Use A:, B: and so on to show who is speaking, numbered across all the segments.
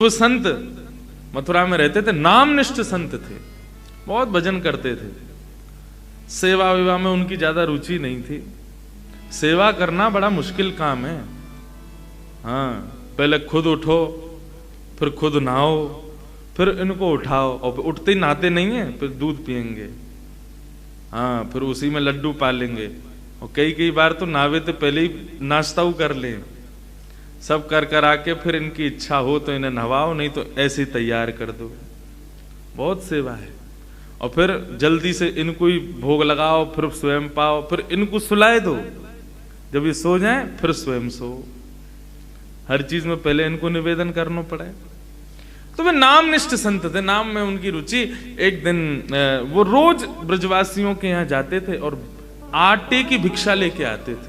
A: वो संत मथुरा में रहते थे, नामनिष्ठ संत थे, बहुत भजन करते थे। सेवा विवाह में उनकी ज्यादा रुचि नहीं थी। सेवा करना बड़ा मुश्किल काम है। हाँ, पहले खुद उठो, फिर खुद नहाओ, फिर इनको उठाओ, और उठते ही नहाते नहीं है, फिर दूध पियेंगे। हाँ, फिर उसी में लड्डू पालेंगे, और कई कई बार तो नहावे तो पहले ही नाश्ता कर लें। सब कर कर आके फिर इनकी इच्छा हो तो इन्हें नहवाओ, नहीं तो ऐसे ही तैयार कर दो। बहुत सेवा है। और फिर जल्दी से इनको ही भोग लगाओ, फिर स्वयं पाओ, फिर इनको सुलाए दो। जब ये सो जाएं फिर स्वयं सो। हर चीज में पहले इनको निवेदन करना पड़े। तो वे नामनिष्ठ संत थे, नाम में उनकी रुचि। एक दिन वो रोज ब्रजवासियों के यहाँ जाते थे और आटे की भिक्षा लेके आते थे,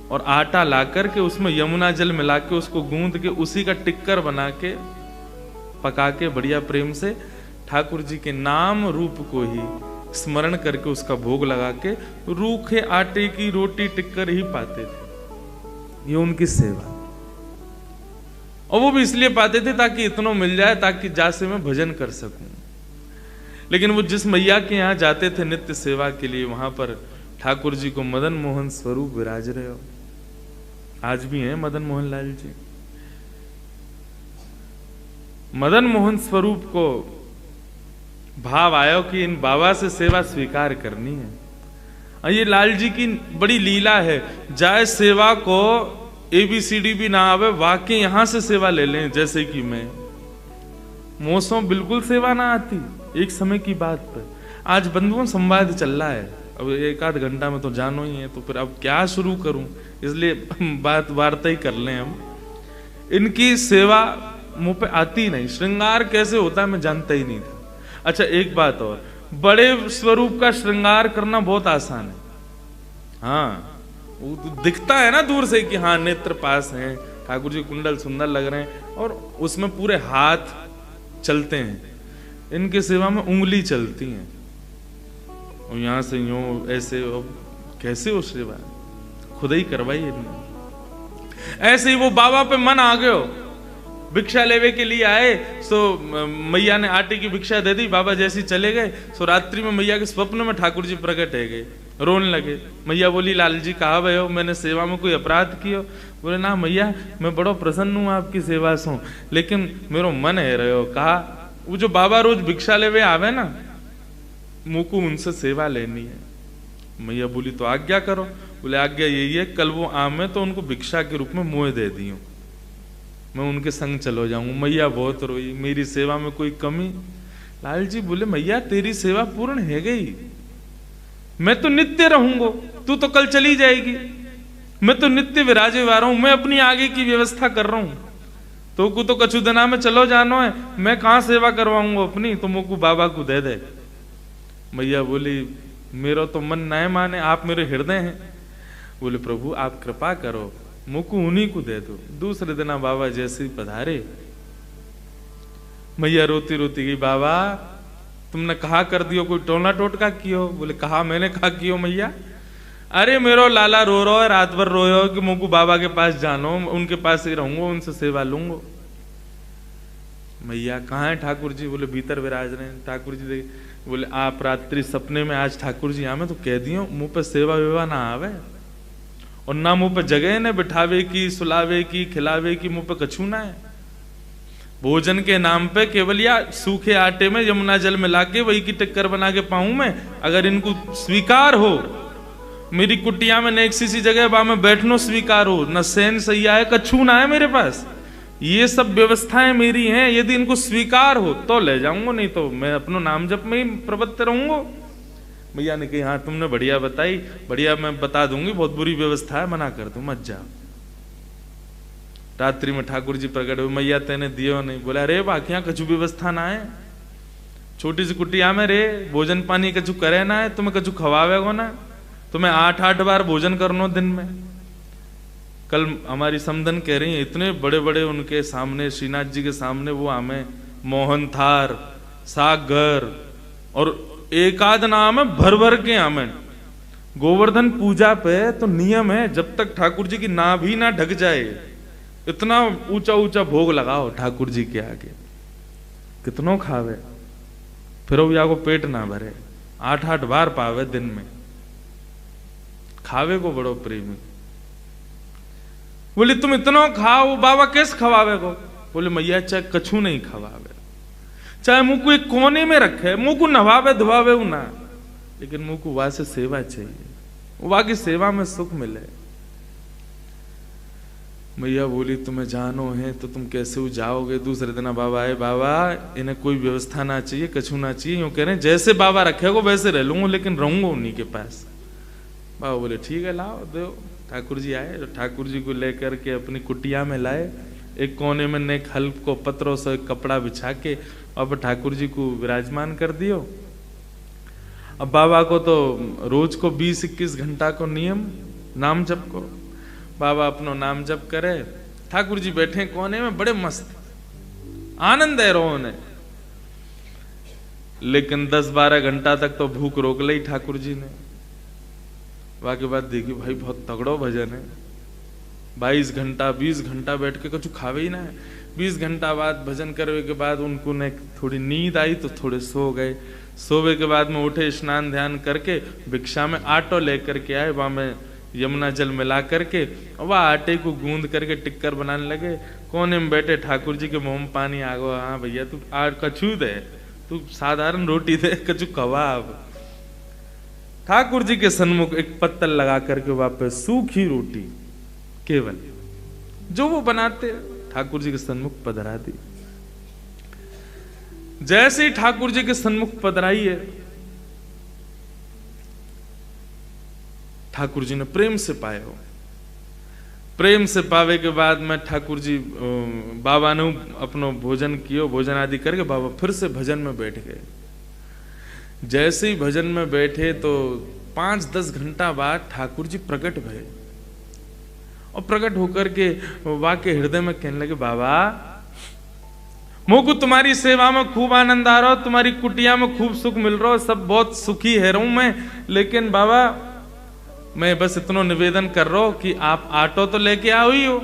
A: और आटा ला करके उसमें यमुना जल मिला के उसको गूंद के उसी का टिक्कर बना के पका के बढ़िया प्रेम से ठाकुर जी के नाम रूप को ही स्मरण करके उसका भोग लगा के रूखे आटे की रोटी टिक्कर ही पाते थे। ये उनकी सेवा। और वो भी इसलिए पाते थे ताकि इतना मिल जाए, ताकि जासे मैं भजन कर सकूं। लेकिन वो जिस मैया के यहाँ जाते थे नित्य सेवा के लिए, वहां पर ठाकुर जी को मदन मोहन स्वरूप विराज रहे हो। आज भी हैं मदन मोहन लाल जी। मदन मोहन स्वरूप को भाव आया कि इन बाबा से सेवा स्वीकार करनी है। और ये लाल जी की बड़ी लीला है, जाए सेवा को ABCD भी ना आवे, वाकई यहां से सेवा ले लें। जैसे कि मैं मोसों बिल्कुल सेवा ना आती। एक समय की बात पर आज बंधुओं संवाद चल रहा है, अब एक आध घंटा में तो जानो ही है, तो फिर अब क्या शुरू करूं, इसलिए बात वार्ता ही कर लें हम। इनकी सेवा मुंह पे आती नहीं। श्रृंगार कैसे होता है मैं जानता ही नहीं था। अच्छा, एक बात और, बड़े स्वरूप का श्रृंगार करना बहुत आसान है। हाँ, वो तो दिखता है ना दूर से कि हाँ नेत्र पास हैं, ठाकुर जी कुंडल सुंदर लग रहे हैं, और उसमें पूरे हाथ चलते हैं। इनके सेवा में उंगली चलती हैं, और यहां से यूं ऐसे, कैसे हो सेवा खुद ही करवाई इन्होंने। ऐसे ही वो बाबा पे मन आ गयो, भिक्षा लेवे के लिए आए। सो मैया ने आटे की भिक्षा दे दी, बाबा जैसे चले गए। सो रात्रि में मैया के स्वप्न में ठाकुर जी प्रकट है गए, रोने लगे। मैया बोली, लाल जी कहा भय हो, मैंने सेवा में कोई अपराध कियो? बोले, ना मैया, मैं बड़ो प्रसन्न हूँ आपकी सेवा से, लेकिन मेरो मन है रहो। कहा, वो जो बाबा रोज भिक्षा लेवे आवे ना, मुझको उनसे सेवा लेनी है। मैया बोली, तो आज्ञा करो। बोले, आज्ञा यही है, कल वो आमे तो उनको भिक्षा के रूप में मुँह दे दियो, मैं उनके संग चलो जाऊंगा। मैया बहुत रोई, मेरी सेवा में कोई कमी? लाल जी बोले, मैया तेरी सेवा पूर्ण है गई, मैं तो नित्य रहूंगा, तू तो कल चली जाएगी। मैं तो नित्य विराजे वाला हूं, मैं अपनी आगे की व्यवस्था कर रहा हूं। तो को तो कछु दिना में चलो जानो है, मैं कहां सेवा करवाऊंगा अपनी, तो मुझको बाबा को दे दे। मैया बोली, मेरा तो मन न माने, आप मेरे हृदय हैं। बोले, प्रभु आप कृपा करो, मुझको उन्हीं को दे दो। दूसरे दिन बाबा जैसे पधारे, मैया रोती रोती गई, बाबा तुमने कहा कर दियो, कोई टोना टोटका कियो? बोले, कहा मैंने कहा कियो मैया? अरे मेरो लाला रो रहा है, रात भर रोयो कि मुझको बाबा के पास जानो, उनके पास ही रहूंगा, उनसे सेवा लूंगा। मैया, कहाँ है ठाकुर जी? बोले, भीतर विराज रहे हैं। ठाकुर जी देखे, बोले, आप रात्रि सपने में आज ठाकुर जी आवे तो कह दियो मुंह पे सेवा वेवा ना आवे, और ना मुंह पे जगह न बिठावे की, सुलावे की, खिलावे की, मुंह पे कछू ना है। भोजन के नाम पे केवल या सूखे आटे में यमुना जल मिला के वही की टिक्कर बना के पाऊं मैं। अगर इनको स्वीकार हो, मेरी कुटिया में न एक सी जगह बा में बैठनो स्वीकार हो, न सैन सैया है, कछू ना है मेरे पास, ये सब व्यवस्थाएं मेरी हैं। यदि इनको स्वीकार हो तो ले जाऊंगा, नहीं तो मैं अपनो नाम जप में ही प्रवृत्त रहूंगा। भैया ने कही, हाँ तुमने बढ़िया बताई, बढ़िया मैं बता दूंगी, बहुत बुरी व्यवस्था है, मना कर दूं, मत जाओ। रात्रि में ठाकुर जी प्रकट हुए, मैया तेने दियो नहीं? बोला, अरे बाकिया कछु व्यवस्था ना है, छोटी सी कुटिया में रे, भोजन पानी कछु करे ना है, तुम्हें कछु खवावेगो ना, तुम्हें 8-8 बार भोजन करनो दिन में। कल हमारी समधन कह रही है, इतने बड़े बड़े उनके सामने, श्रीनाथ जी के सामने वो हमें मोहन थार, सागर और एक आध नाम है भर भर के हमें। गोवर्धन पूजा पे तो नियम है, जब तक ठाकुर जी की नाभि ना ढक जाए इतना ऊंचा ऊंचा भोग लगाओ ठाकुर जी के आगे, कितनों खावे, फिर या को पेट ना भरे। 8-8 बार पावे दिन में, खावे को बड़ो प्रेमी। बोले तुम इतना खाओ, बाबा कैसे खवावे को? बोले मैया चाहे कछु नहीं खवावे, चाहे मुंह को एक कोने में रखे, मुंह को नवावे धुआवे ना, लेकिन मुंह को वहां से सेवा चाहिए, वहां की सेवा में सुख मिले। मैया बोली तुम्हें जानो है तो तुम कैसे जाओगे? दूसरे दिन बाबा आए, बाबा इन्हें कोई व्यवस्था ना चाहिए, कछु ना चाहिए, यूं कह रहे हैं जैसे बाबा रखेगा वैसे रह लूंगा, लेकिन रहूंगा उन्हीं के पास। बाबा बोले ठीक है लाओ दो। ठाकुर जी आए, ठाकुर जी को लेकर के अपनी कुटिया में लाए, एक कोने में नेक हल्क को पत्रों से कपड़ा बिछा के अब ठाकुर जी को विराजमान कर दियो। अब बाबा को तो रोज को 20-21 घंटा को नियम नाम जप को, बाबा अपनो नाम जप करे, ठाकुर जी बैठे कोने में बड़े मस्त आनंद है रो ने। लेकिन 10-12 घंटा तक तो भूख रोक ली ठाकुर जी ने। बाकी बात देखी भाई बहुत तगड़ो भजन है, 22 घंटा 20 घंटा बैठ के कुछ खावे ही ना है। 20 घंटा बाद भजन करने के बाद उनको ने थोड़ी नींद आई तो थोड़े सो गए। सोवे के बाद में उठे, स्नान ध्यान करके भिक्षा में आटो लेकर के आए, वहां में यमुना जल मिला करके वह आटे को गूंद करके टिक्कर बनाने लगे। कोने में बैठे ठाकुर जी के मुंह में पानी आ गया, हाँ भैया तू कछु दे, तू साधारण रोटी दे, कछु कबाब। ठाकुर जी के सन्मुख एक पत्तल लगा करके वापस सूखी रोटी केवल जो वो बनाते ठाकुर जी के सन्मुख पधरा दी। जैसे ही ठाकुर जी के सन्मुख पधराई है, ठाकुर जी ने प्रेम से पाए हो। प्रेम से पावे के बाद में ठाकुर जी बाबा ने अपनो भोजन कियो, भोजन आदि करके बाबा फिर से भजन में बैठ गए। जैसे ही भजन में बैठे तो 5-10 घंटा बाद ठाकुर जी प्रकट भये और प्रकट होकर के वाके हृदय में कहने लगे, बाबा मोको तुम्हारी सेवा में खूब आनंद आ रहा, तुम्हारी कुटिया में खूब सुख मिल रहा, सब बहुत सुखी है रहूं मैं, लेकिन बाबा मैं बस इतना निवेदन कर रहा हूं कि आप आटो तो लेके आओ ही हो,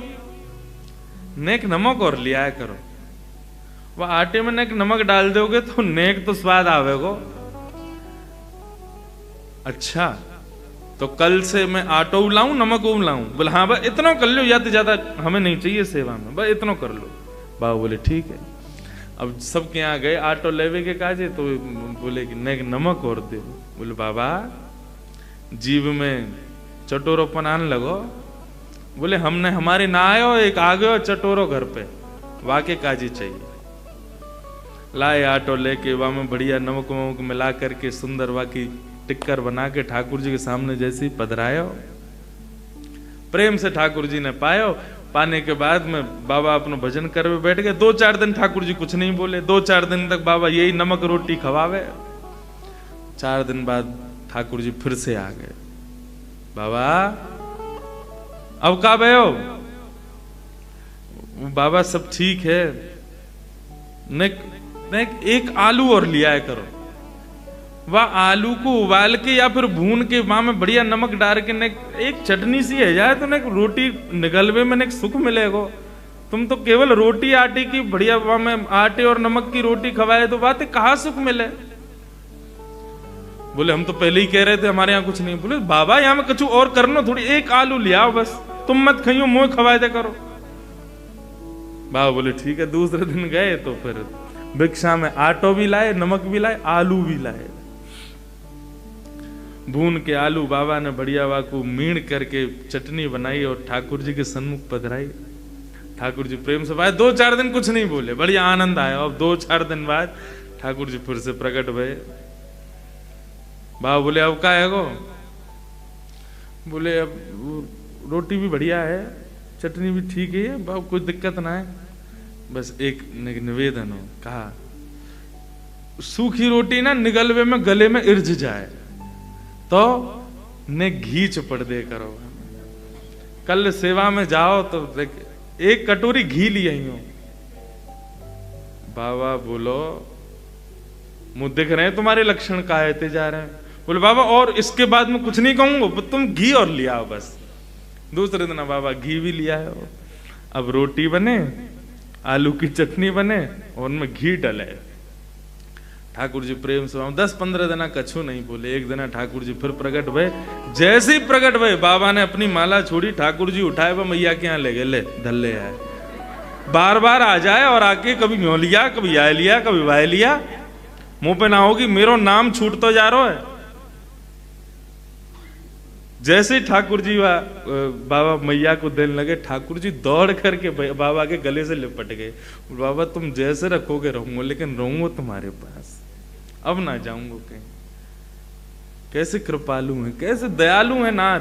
A: नेक नमक और ले आया करो। वह आटे में नेक नमक डाल दोगे तो नेक तो स्वाद आवेगो। अच्छा तो कल से मैं आटो लाऊं नमक लाऊं? बोले हाँ बस इतना कर लो, या तो ज्यादा हमें नहीं चाहिए सेवा में, बस इतना कर लो। बाबा बोले ठीक है। अब सबके यहाँ गए आटो लेवे के काजे, तो बोले कि नेक नमक और दे। बोले बाबा जीव में चटोरोपन आने लगो। बोले हमने हमारे ना आयो, एक आ गयो चटोरो घर पे, वाके काजी चाहिए। लाए आटो लेके, वहां में बढ़िया नमक वमक मिला करके सुंदर वाकी टिक्कर बना के ठाकुर जी के सामने जैसे ही पधरायो, प्रेम से ठाकुर जी ने पायो। पाने के बाद में बाबा अपना भजन करवे बैठ गए। 2-4 दिन ठाकुर जी कुछ नहीं बोले, 2-4 दिन तक बाबा यही नमक रोटी खवावे। 4 दिन बाद ठाकुर जी फिर से आ गए, बाबा अब का भयो? बाबा सब ठीक है, नेक एक आलू और लिया करो। वह आलू को उबाल के या फिर भून के वहां में बढ़िया नमक डाल के नेक एक चटनी सी है जाए तो नेक रोटी निगलवे में नेक सुख मिलेगा। तुम तो केवल रोटी आटे की बढ़िया वहां में आटे और नमक की रोटी खवाए तो बात कहाँ सुख मिले? बोले हम तो पहले ही कह रहे थे हमारे यहाँ कुछ नहीं। बोले बाबा यहाँ में कुछ और करना, थोड़ी एक आलू ले आओ बस, तुम मत खाइयो मुँह खवाए दे करो। बाबा बोले ठीक है। दूसरे दिन गए तो फिर भिक्षा में आटो भी लाए, नमक भी लाए, आलू भी लाए। भून के आलू बाबा ने बढ़िया वाकू मीण करके चटनी बनाई और ठाकुर जी के सन्मुख पधराई। ठाकुर जी प्रेम से भाई 2-4 दिन कुछ नहीं बोले, बढ़िया आनंद आया। अब 2-4 दिन बाद ठाकुर जी फिर से प्रकट भये। बाबा बोले अब का है गो? बोले अब रोटी भी बढ़िया है, चटनी भी ठीक है, बाबा कोई दिक्कत ना है, बस एक निवेदन हो। कहा सूखी रोटी ना निगलवे में गले में इर्ज जाए तो ने घी चपड़ दे करो। कल सेवा में जाओ तो देख एक कटोरी घी ली आई हो। बाबा बोलो मुझे दिख रहे हैं तुम्हारे लक्षण कायते जा रहे हैं। बोले बाबा और इसके बाद में कुछ नहीं कहूंगा, तुम घी और लिया आओ बस। दूसरे दिन बाबा घी भी लिया है, अब रोटी बने, आलू की चटनी बने और उनमें घी डले। ठाकुर जी प्रेम से 10-15 दिन कछु नहीं बोले। एक दिन ठाकुर जी फिर प्रकट भय। जैसे ही प्रकट भय बाबा ने अपनी माला छोड़ी, ठाकुर जी उठाए वह मैया के यहाँ ले गए, ले धल्ले आए। बार बार आ जाए और आके कभी म्यों लिया, कभी आए लिया, कभी वाय लिया। मुंह पे ना होगी मेरो नाम छूट तो जा रहा है। जैसे ही ठाकुर जी बाबा मैया को देने लगे, ठाकुर जी दौड़ करके बाबा के गले से लिपट गए। बाबा तुम जैसे रखोगे रहूंगा, लेकिन रहूंगा तुम्हारे पास, अब ना जाऊंगा कहीं। कैसे कृपालु हैं, कैसे दयालु हैं नाथ।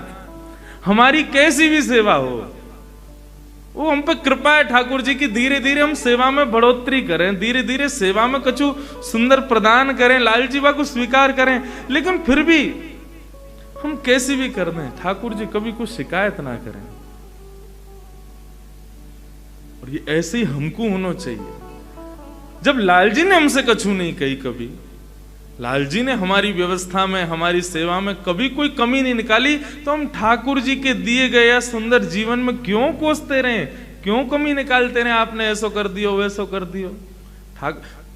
A: हमारी कैसी भी सेवा हो, वो हम पे कृपा है ठाकुर जी की। धीरे धीरे हम सेवा में बढ़ोतरी करें, धीरे धीरे सेवा में कुछ सुंदर प्रदान करें, लाल जीवा को स्वीकार करें। लेकिन फिर भी हम कैसी भी कर दें, ठाकुर जी कभी कुछ शिकायत ना करें। और ये ऐसे ही हमको होना चाहिए। जब लाल जी ने हमसे कछु नहीं कही, कभी लाल जी ने हमारी व्यवस्था में, हमारी सेवा में कभी कोई कमी नहीं निकाली, तो हम ठाकुर जी के दिए गए सुंदर जीवन में क्यों कोसते रहे, क्यों कमी निकालते रहे। आपने ऐसा कर दियो, वैसा कर दियो।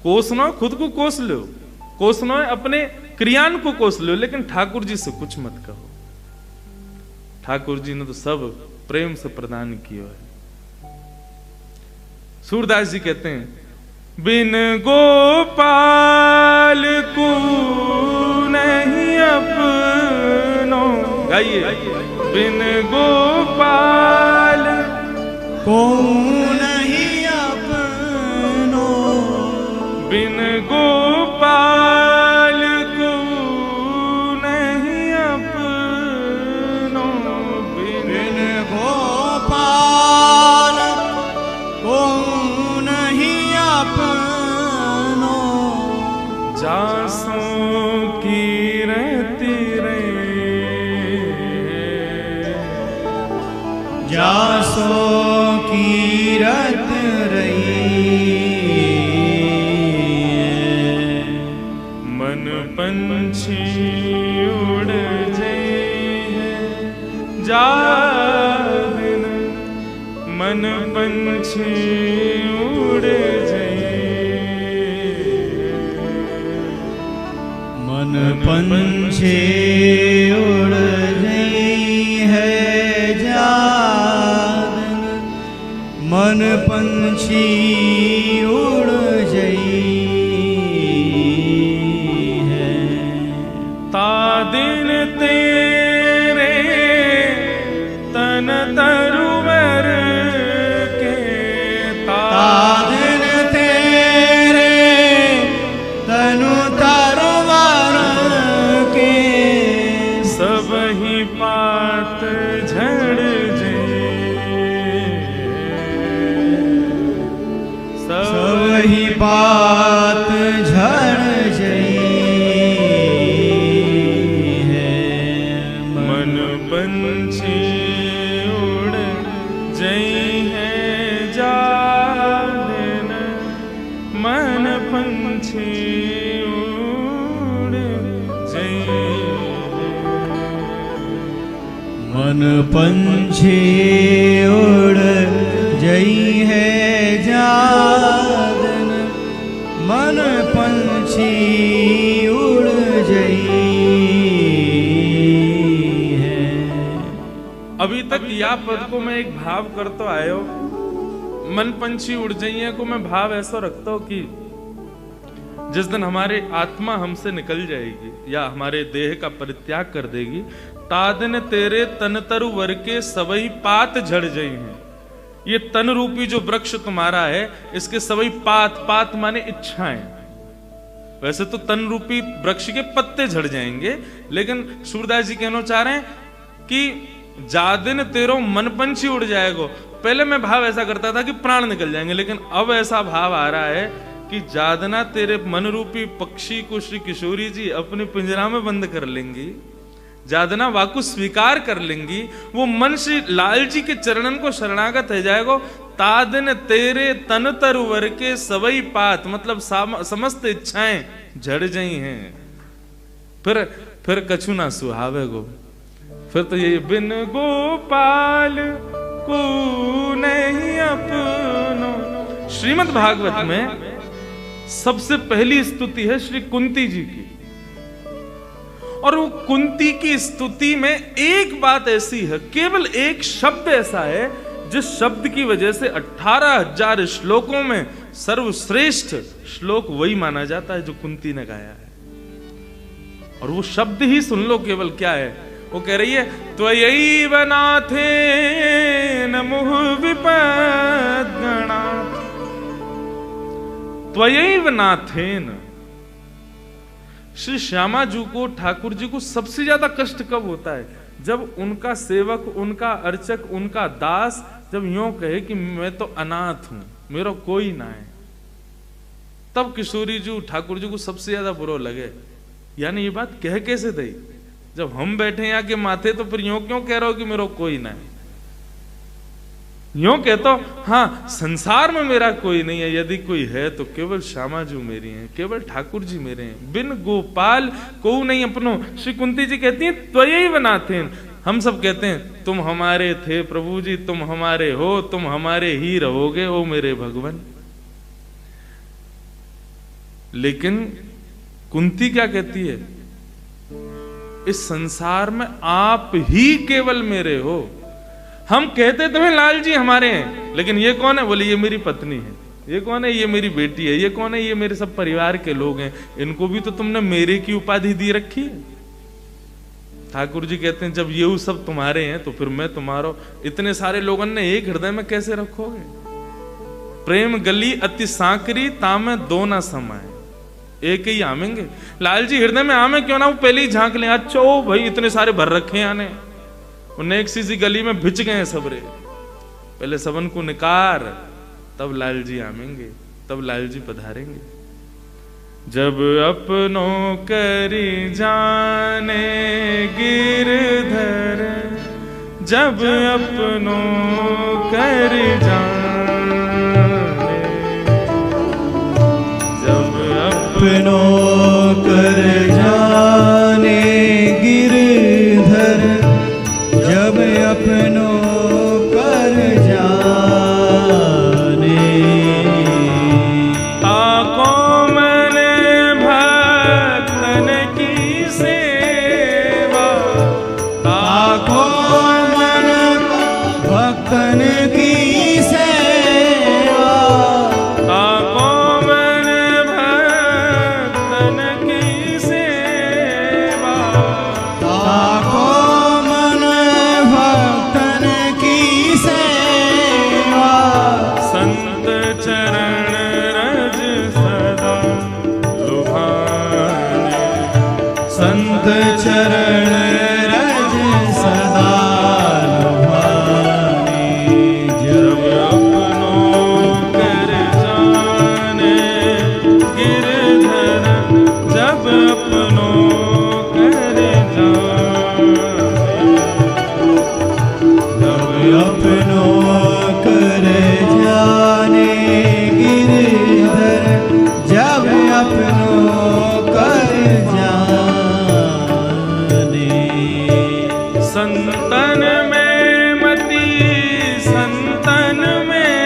A: कोसना खुद को कोस लो, कोसना अपने क्रियान को कोस लो, लेकिन ठाकुर जी से कुछ मत कहो। ठाकुर जी ने तो सब प्रेम से प्रदान किया है। सूरदास जी कहते हैं, बिन गोपाल को नहीं अपनो, गाइए, बिन गोपाल
B: को नहीं अपनो,
A: बिन गोपाल को नहीं अपनो,
B: बिन गोपाल को नहीं अपनो,
A: जासों की रहती रे,
B: जासों की रत रही,
A: मन पंछी उड़ जाए जान, मन पंछी उड़ जाए,
B: मन पंछी उड़ गई है जान, मन पंछी उड़ गई है।
A: ता दिन तेरे तन तरुवर के,
B: ता दिन तेरे तनु तरुवर के,
A: सब ही पात झड़ जाए,
B: सब ही बात झड़ गई है।
A: मन पंछी उड़ जई है जान, मन पंछी उड़ जई,
B: मन पंछी उड़ जई है जान, मन पंछी उड़ जई है।
A: अभी तक या पद को मैं एक भाव करता आयो, मन पंछी उड़ जाइए को मैं भाव ऐसा रखता हूं कि जिस दिन हमारी आत्मा हमसे निकल जाएगी या हमारे देह का परित्याग कर देगी, तादन तेरे तन तरु वर के सबई पात झड़ जाई हैं। ये तन रूपी जो वृक्ष तुम्हारा है, इसके सबई पात, पात माने इच्छाएं। वैसे तो तन रूपी वृक्ष के पत्ते झड़ जाएंगे, लेकिन सूरदास जी कहना चाह रहे हैं कि जादिन तेरो मन पंछी उड़ जाएगा। पहले मैं भाव ऐसा करता था कि प्राण निकल जाएंगे, लेकिन अब ऐसा भाव आ रहा है कि जादना तेरे मन रूपी पक्षी को श्री किशोरी जी अपने पिंजरा में बंद कर लेंगी, जादना वाकु स्वीकार कर लेंगी। वो मन श्री लाल जी के चरणन को शरणागत हो जाएगा। तादन तेरे तन तरुवर के सबई पात, मतलब समस्त इच्छाएं झड़ जाई हैं। फिर कछु ना सुहावे गो। फिर तो ये बिन गोपाल को नहीं अपनो। श्रीमद् भागवत में सबसे पहली स्तुति है श्री कुंती जी की, और वो कुंती की स्तुति में एक बात ऐसी है, केवल एक शब्द ऐसा है जिस शब्द की वजह से 18,000 श्लोकों में सर्वश्रेष्ठ श्लोक वही माना जाता है जो कुंती ने गाया है। और वो शब्द ही सुन लो केवल, क्या है वो कह रही है, त्वयैव नाथेन मुहुः विपद्गणात्। त्वयैव नाथेन। श्री श्यामा जी को, ठाकुर जी को सबसे ज्यादा कष्ट कब होता है? जब उनका सेवक, उनका अर्चक, उनका दास जब यूं कहे कि मैं तो अनाथ हूं, मेरा कोई ना है, तब किशोरी जी, ठाकुर जी को सबसे ज्यादा बुरा लगे। यानी ये बात कह कैसे दई? जब हम बैठे यहाँ के माथे तो फिर यूं क्यों कह रहे हो कि मेरा कोई ना है? यूं कहता हूं, हाँ संसार में मेरा कोई नहीं है, यदि कोई है तो केवल श्यामा जी मेरी हैं, केवल ठाकुर जी मेरे हैं, बिन गोपाल को नहीं अपनो। श्री कुंती जी कहती हैं त्वयैव नाथेन। हम सब कहते हैं तुम हमारे थे प्रभु जी, तुम हमारे हो, तुम हमारे ही रहोगे ओ मेरे भगवान। लेकिन कुंती क्या कहती है? इस संसार में आप ही केवल मेरे हो। हम कहते तो हैं लाल जी हमारे हैं, लेकिन ये कौन है? बोले ये मेरी पत्नी है। ये कौन है? ये मेरी बेटी है। ये कौन है? ये मेरे सब परिवार के लोग हैं। इनको भी तो तुमने मेरे की उपाधि दी रखी है। ठाकुर जी कहते हैं जब ये सब तुम्हारे हैं तो फिर मैं तुम्हारा। इतने सारे लोगों ने एक हृदय में कैसे रखोगे? प्रेम गली अति सांकरी तामे दो ना समाए, एक ही आमेंगे। लाल जी हृदय में आमे क्यों ना, वो पहले ही झांक लें। अच्छा ओ भाई इतने सारे भर रखे हैं आने, उन्हें एक सी गली में भिज गए हैं सबरे, पहले सबन को निकार, तब लाल जी आमेंगे, तब लाल जी पधारेंगे। जब अपनों करी जाने गिरधर, जब अपनों करी जाने, जब अपनों कर जाने गिरधर, जब अपनों कर जाने, ताको मन भक्तन की सेवा, ताको मन भक्तन की सेवा, ताको मन भक्तन की सेवा, ताको मन भक्तन की सेवा, संत चरण रज सदा लुभाने, संत चरण रज सदा लुभाने, जब अपनों कर जाने गिरधर, जब अपनों कर जाने, जब अपनों कर जाने गिरधर, जब अपनों कर जाने, संतन में मति, संतन में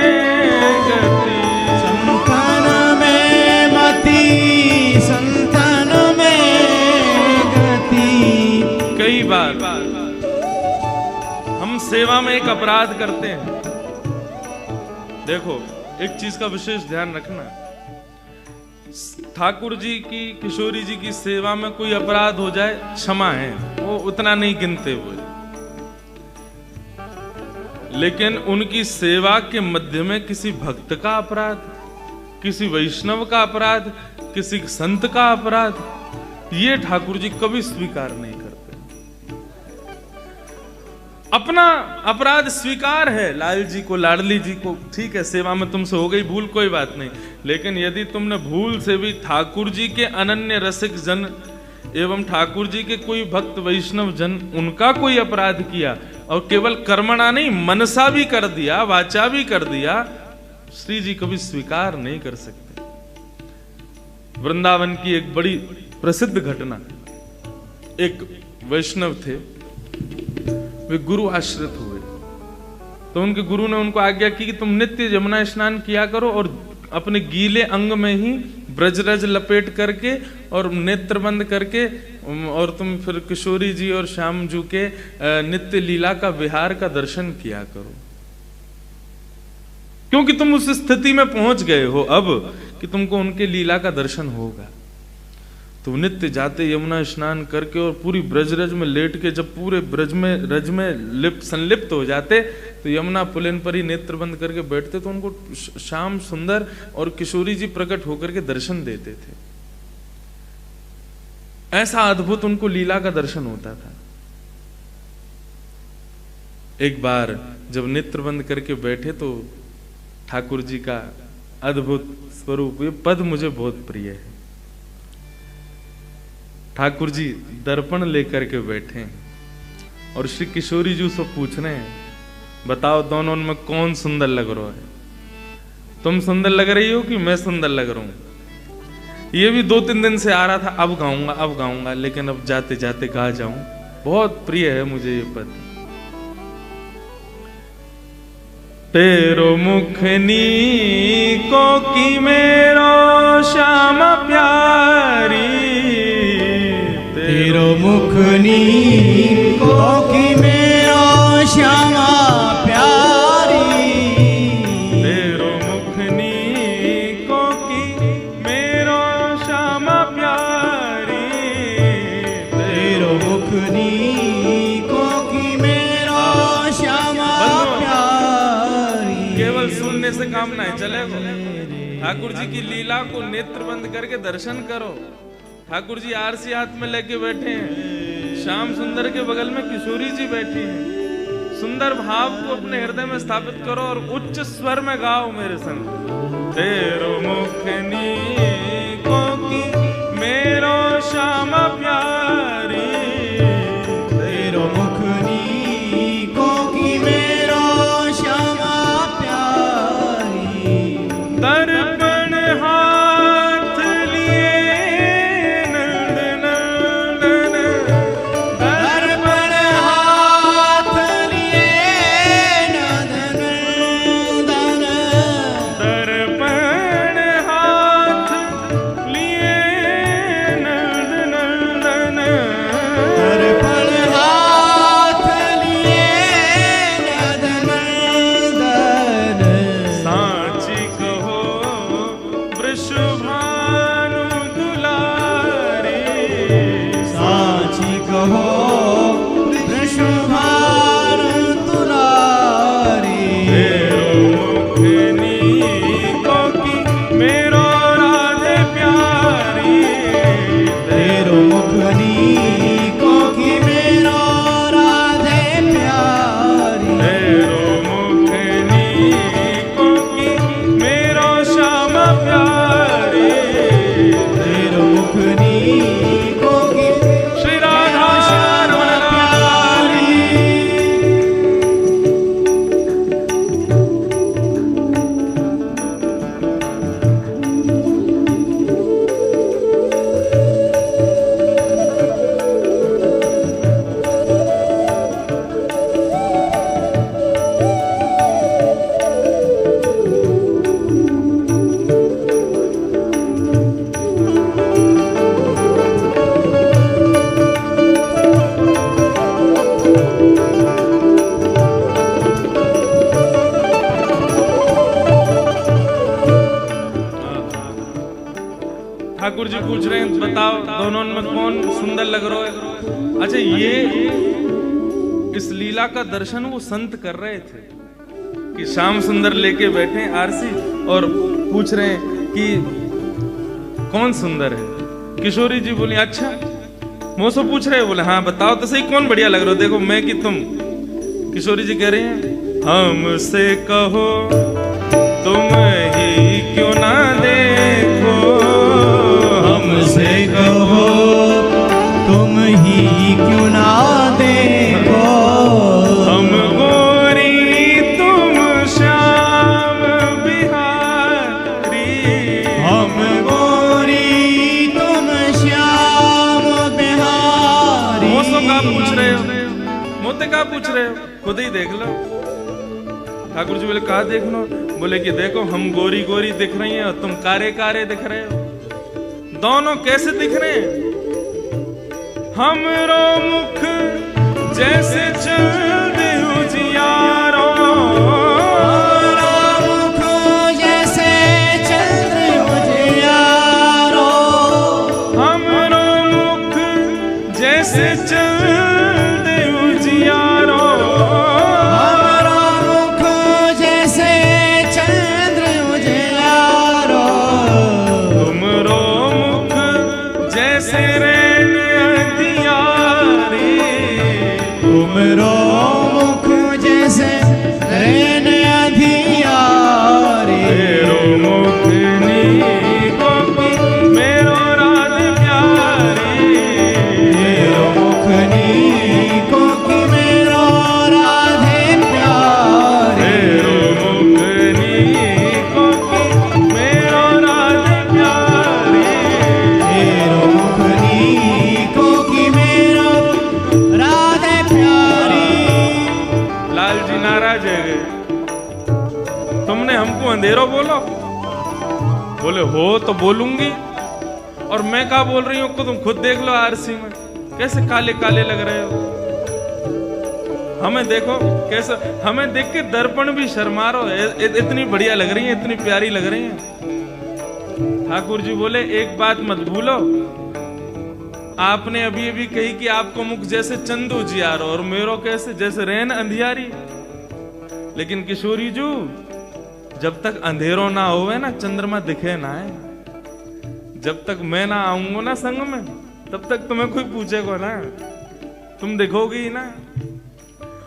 A: गति, संतन में मति, संतन में गति। कई बार हम सेवा में एक अपराध करते हैं। देखो एक चीज का विशेष ध्यान रखना, ठाकुर जी की, किशोरी जी की सेवा में कोई अपराध हो जाए क्षमा है, वो उतना नहीं गिनते हुए, लेकिन उनकी सेवा के मध्य में किसी भक्त का अपराध, किसी वैष्णव का अपराध, किसी संत का अपराध, ये ठाकुर जी कभी स्वीकार नहीं करते। अपना अपराध स्वीकार है लाल जी को, लाडली जी को, ठीक है सेवा में तुमसे हो गई भूल, कोई बात नहीं, लेकिन यदि तुमने भूल से भी ठाकुर जी के अनन्य रसिक जन एवं ठाकुर जी के कोई भक्त वैष्णव जन, उनका कोई अपराध किया और केवल कर्मणा नहीं मनसा भी कर दिया, वाचा भी कर दिया, श्री जी कभी स्वीकार नहीं कर सकते। वृंदावन की एक बड़ी प्रसिद्ध घटना, एक वैष्णव थे, वे गुरु आश्रित हुए, तो तो उनके गुरु ने उनको आज्ञा की कि तुम नित्य यमुना स्नान किया करो और अपने गीले अंग में ही ब्रजरज लपेट करके और नेत्र बंद करके, और तुम फिर किशोरी जी और श्याम जू के नित्य लीला का विहार का दर्शन किया करो, क्योंकि तुम उस स्थिति में पहुंच गए हो अब कि तुमको उनके लीला का दर्शन होगा। तो नित्य जाते यमुना स्नान करके और पूरी ब्रजरज में लेट के जब पूरे ब्रज में रज में संलिप्त हो जाते तो यमुना पुलिन पर ही नेत्र बंद करके बैठते, तो उनको श्याम सुंदर और किशोरी जी प्रकट होकर के दर्शन देते थे। ऐसा अद्भुत उनको लीला का दर्शन होता था। एक बार जब नेत्र बंद करके बैठे तो ठाकुर जी का अद्भुत स्वरूप, ये पद मुझे बहुत प्रिय है। ठाकुर जी दर्पण लेकर के बैठे और श्री किशोरी जी से पूछ रहे हैं, बताओ दोनों में कौन सुंदर लग रहा है? तुम सुंदर लग रही हो कि मैं सुंदर लग रहा हूं? ये भी 2-3 दिन से आ रहा था, अब गाऊंगा, लेकिन अब जाते जाते गा जाऊं। बहुत प्रिय है मुझे ये पद। तेरो मुखनी को की मेरो श्याम प्यारी,
B: तेरो मुखनी को की मेरो श्यामा प्यारी,
A: तेरो मुखनी को की मेरो श्यामा प्यारी,
B: तेरो मुखनी को की मेरो श्यामा प्यारी।
A: केवल सुनने से काम नहीं चलेगा, ठाकुर जी की लीला को नेत्र बंद करके दर्शन करो। ठाकुर जी आरसी हाथ में लेके बैठे हैं, श्याम सुंदर के बगल में किशोरी जी बैठी हैं। सुंदर भाव को अपने हृदय में स्थापित करो और उच्च स्वर में गाओ मेरे संग। तेरो मुखनी को की मेरो श्याम प्यारी,
B: तेरो मुखनी को की मेरो श्यामा प्यारी।
A: दर्पण हाथ लिए नंदन नंदन,
B: दर्पण हाथ लिए नंदन नंदन,
A: दर्पण हाथ लिए नंदन नंदन,
B: दर्पण हाथ लिए नंदन नंदन।
A: सांची कहो वृषभानु दुलारी,
B: साची कहो वृषभान तुलारी,
A: तेरो मुखनी को की मेरो राधे प्यारी,
B: तेरो मुखनी को की मेरो राधे प्यारी,
A: तेरो मुखनी को की मेरो श्याम प्यारी,
B: तेरो मुखनी को की
A: श्री राधा रमण लाल की। ठाकुर जी पूछ रहे हैं, बताओ दोनों में कौन सुंदर लग रहा है? अच्छा, ये इस लीला का दर्शन वो संत कर रहे थे कि श्याम सुंदर लेके बैठे आरसी और पूछ रहे हैं कि कौन सुंदर है। किशोरी जी बोली, अच्छा मुझसे पूछ रहे हो? बोले हाँ, बताओ तो सही कौन बढ़िया लग रहा हो, देखो मैं कि तुम। किशोरी जी कह रही हैं, हमसे कहो तुम ही क्यों ना देखो,
B: हमसे कहो तुम ही क्यों ना देखो,
A: हम गोरी तुम श्याम बिहारी,
B: हम गोरी तुम श्याम बिहारी।
A: मोसो का पूछ रहे हो, मोते का पूछ रहे हो, खुद ही देख लो। ठाकुर जी बोले कहा देखना? बोले कि देखो हम गोरी गोरी दिख रही हैं और तुम कारे कारे दिख रहे हो। दोनों कैसे दिख रहे हैं? हमरो मुख जैसे चंद उजियारो,
B: मुख जैसे चंद्र उजियारो,
A: हमरो मुख जैसे चंद उजियारो,
B: हमारा मुख जैसे चंद्र उजियारो,
A: तुमरो मुख जैसे रैन अंधियारी,
B: तुमरो मुख जैसे रैन अंधियारी,
A: मेरो मुख नीको की मेरो राध प्यारी,
B: मेरो मुख नीको की मेरो राधे प्यारे,
A: मेरो मुख नीको की मेरो राध प्यारी।
B: मेरो मुख नीको की मेरो राधे प्यारी।
A: लाल जी नाराज है गए, तुमने हमको अंधेरो बोलो? बोले हो तो बोलूंगी, और मैं क्या बोल रही हूँ को तुम खुद देख लो आरसी में कैसे काले काले लग रहे हो। हमें देखो कैसे, हमें देख के दर्पण भी शर्मा रहो, इतनी बढ़िया लग रही है, इतनी प्यारी लग रही है। ठाकुर जी बोले एक बात मत भूलो, आपने अभी अभी कही कि आपको मुख जैसे चंद उजियारो और मेरो कैसे जैसे रैन अंधियारी। लेकिन किशोरी जी जब तक अंधेरो ना होवे ना चंद्रमा दिखे ना है, जब तक मैं ना आऊंगा ना संग में तब तक तुम्हें कोई पूछेगा ना, तुम देखोगे ही ना।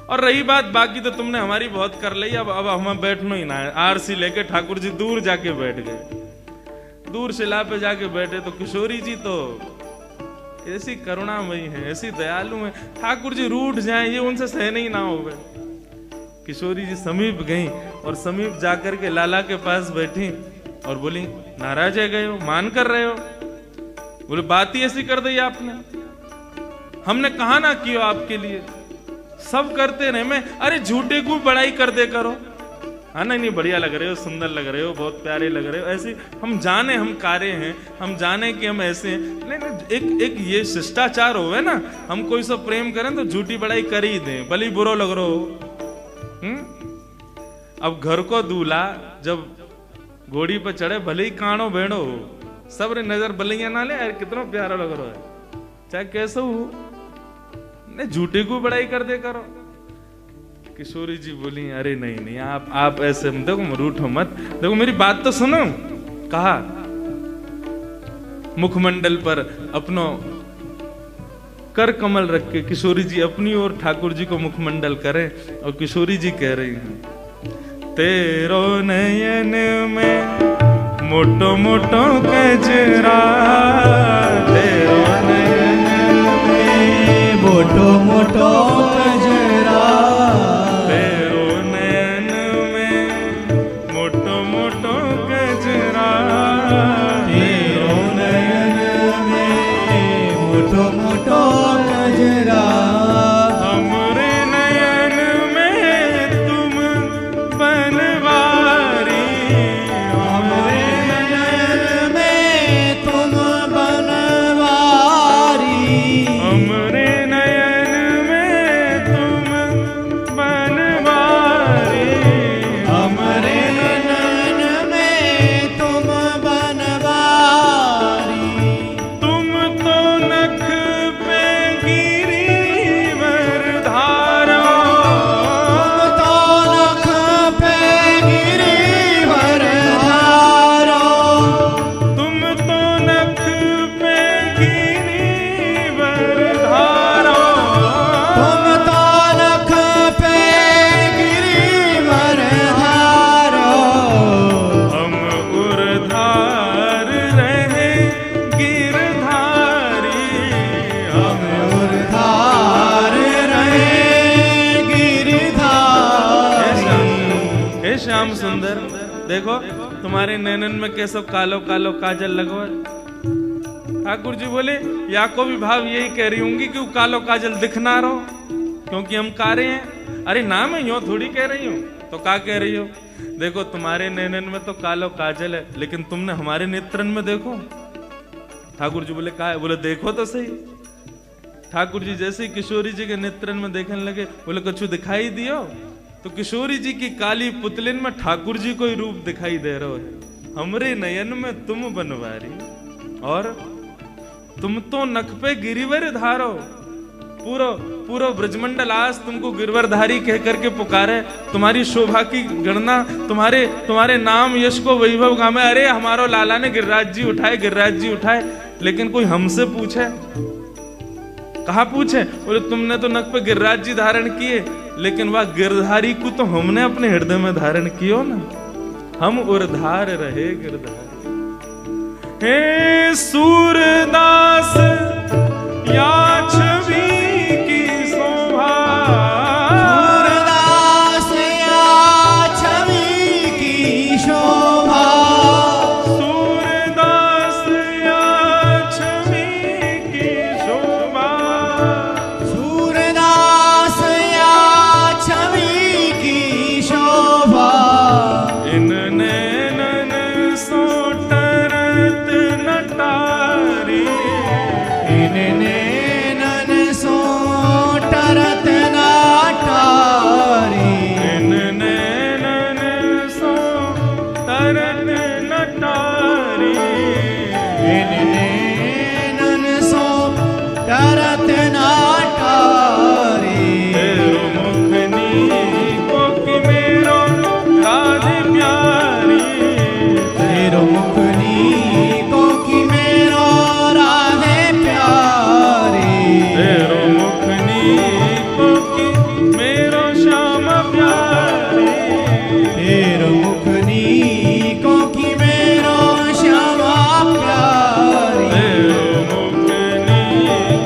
A: और रही बात बाकी तो तुमने हमारी बहुत कर ली, अब हमें बैठना ही ना है। आरसी लेके ठाकुर जी दूर जाके बैठ गए, दूर शिला पे जाके बैठे। तो किशोरी जी तो ऐसी करुणामयी है, ऐसी दयालु है, ठाकुर जी रूठ जाए ये उनसे सहन ही ना होवे। किशोरी जी समीप गई और समीप जाकर के लाला के पास बैठी और बोली नाराज है गए हो, मान कर रहे हो? बोले बात ही ऐसी कर दी आपने, हमने कहा ना किया आपके लिए, सब करते रहे। मैं अरे झूठे को बड़ाई कर दे करो, हाँ नहीं बढ़िया लग रहे हो, सुंदर लग रहे हो, बहुत प्यारे लग रहे हो, ऐसे हम जाने हम कारे हैं, हम जाने कि हम ऐसे हैं। नहीं एक ये शिष्टाचार होवे ना, हम कोई सब प्रेम करें तो झूठी बड़ाई कर ही दें, भले ही बुरो लग रहा हो। अब घर को दूल्हा जब घोड़ी पर चढ़े भले ही कानो बेड़ो हो, सब रे नजर बलिया ना ले यार कितना प्यारा लग रहा है, चाहे कैसे हो, नहीं झूठे को बड़ाई कर दे करो। किशोरी जी बोली अरे नहीं आप ऐसे देखो रूठो मत, देखो मेरी बात तो सुनो। कहा मुखमंडल पर अपनो कर कमल रख के किशोरी जी अपनी ओर ठाकुर जी को मुखमंडल करें और किशोरी जी कह रही हैं तेरो नयन में मोटो मोटो कजरा, तेरो नयन में
B: मोटो मोटो कजरा,
A: तेरो नयन में मोटो मोटो कजरा,
B: तेरो नयन में मोटो मोटो कजरा,
A: हमरे नयन में तुम बनवारी,
B: हमरे नयन में तुम बनवारी,
A: हमरे नयन में तुम बनवारी,
B: हमरे नयन में तुम बनवारी,
A: तुम तो नख पे गिरिवर धारो,
B: तुम तो नख पे गिरिवर धारो,
A: तुम तो नख पे गिरिवर धारो,
B: तुम तो नख पे गिरिवर धारो,
A: हम उर्धार रहे गिरधारी,
B: हम उर्धार रहे गिरधारी।
A: हे श्याम सुंदर देखो तुम्हारे नैनन में कैसो कालो कालो काजल लगो है। ठाकुर जी बोले या को भी भाव यही कह रही होंगी कि वो कालो काजल दिख ना रहो क्योंकि हम कारे हैं। अरे ना मैं यूं थोड़ी कह रही हूं, तो क्या कह रही हो? देखो तुम्हारे नैनन में तो कालो काजल है, लेकिन तुमने हमारे नेत्रन में देखो। ठाकुर जी बोले, का है? बोले देखो तो सही। ठाकुर जी जैसे ही किशोरी जी के नेत्रन में देखने लगे, बोले कछु दिखाई दियो? तो किशोरी जी की काली पुतलिन में ठाकुर जी को ही रूप दिखाई दे रहा है। हमरे नयन में तुम बनवारी, और तुम तो नख पे गिरिवर धारो। पूरा ब्रजमंडल आज तुमको गिरवरधारी कह करके पुकारे, तुम्हारी शोभा की गणना, तुम्हारे नाम यश को वैभव गामे। अरे हमारो लाला ने गिरिराज जी उठाए, गिरिराज जी उठाए। लेकिन कोई हमसे पूछे? कहा पूछे? बोले तुमने तो नख पे गिरिराज जी धारण किए, लेकिन वह गिरधारी को तो हमने अपने हृदय में धारण कियो ना। हम उर्धार रहे गिरधारी। हे सूरदास या छवि की शोभा,
B: सूरदास या छवि की शोभा,
A: सूरदास या छवि की शोभा,
B: सूरदास या छवि की शोभा।
A: इन नैनन सो टरत नटारी,
B: इन नैनन सो टरत नाटारी,
A: इन नैनन सो तरत नटारी,
B: इन नैनन सो टरत नाटारी।
A: तेरो मुखनी को कि मेरो राधे प्यारी,
B: तेरो मुखनी को कि मेरो राधे प्यारी,
A: तेरो मुखनी को कि मेरो श्याम प्यारी,
B: तेरो मुखनी को कि मेरो श्यामा प्यारी,
A: तेरो मुखनी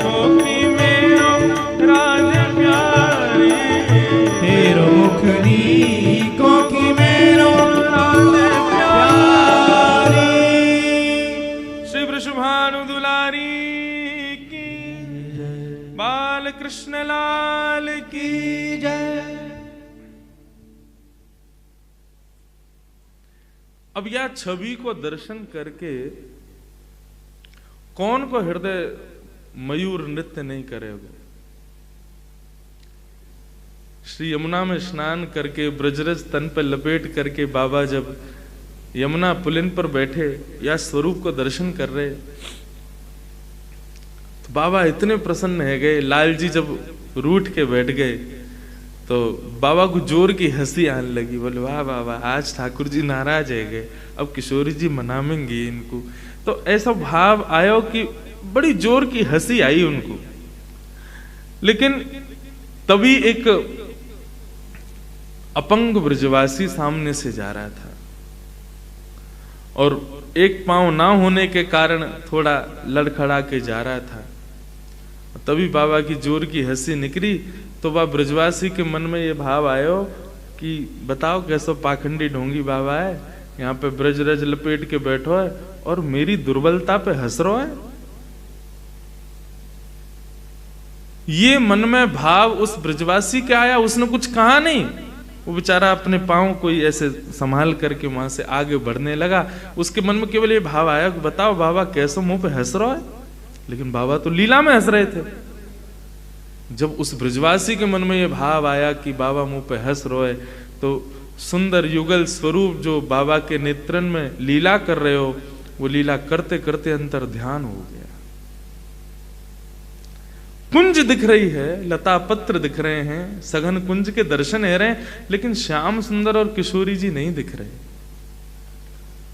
A: को कि मेरो राधे प्यारी,
B: तेरो मुखनी को कि मेरो
A: राधे
B: प्यारी।
A: श्री वृषभानु दुलारी की, बाल कृष्ण लाल की जय। अब यह छवि को दर्शन करके कौन को हृदय मयूर नृत्य नहीं करेगा? श्री यमुना में स्नान करके ब्रजरज तन पर लपेट करके बाबा जब यमुना पुलिन पर बैठे या स्वरूप को दर्शन कर रहे, तो बाबा इतने प्रसन्न है गए। लाल जी जब रूठ के बैठ गए तो बाबा को जोर की हंसी आने लगी। बोले वाह बाबा, आज ठाकुर जी नाराज है गए, अब किशोरी जी मनावेंगे इनको। तो ऐसा भाव आयो कि बड़ी जोर की हंसी आई उनको। लेकिन तभी एक अपंग ब्रजवासी सामने से जा रहा था और एक पांव ना होने के कारण थोड़ा लड़खड़ा के जा रहा था। तभी बाबा की जोर की हंसी निकली तो वह ब्रजवासी के मन में ये भाव आयो कि बताओ कैसो पाखंडी ढोंगी बाबा है, यहाँ पे ब्रजरज लपेट के बैठो है और मेरी दुर्बलता पे हंस रहा है। ये मन में भाव उस ब्रजवासी के आया, उसने कुछ कहा नहीं। वो बेचारा अपने पांव कोई ऐसे संभाल करके वहां से आगे बढ़ने लगा। उसके मन में केवल ये भाव आया कि बताओ बाबा कैसो मुंह पे हंस रहा है। लेकिन बाबा तो लीला में हंस रहे थे। जब उस ब्रजवासी के मन में ये भाव आया कि बाबा मुंह पे हंस रहे, तो सुंदर युगल स्वरूप जो बाबा के नेत्रन में लीला कर रहे हो, वो लीला करते करते अंतर ध्यान हो गया। कुंज दिख रही है, लता पत्र दिख रहे हैं, सघन कुंज के दर्शन हो रहे हैं, लेकिन श्याम सुंदर और किशोरी जी नहीं दिख रहे।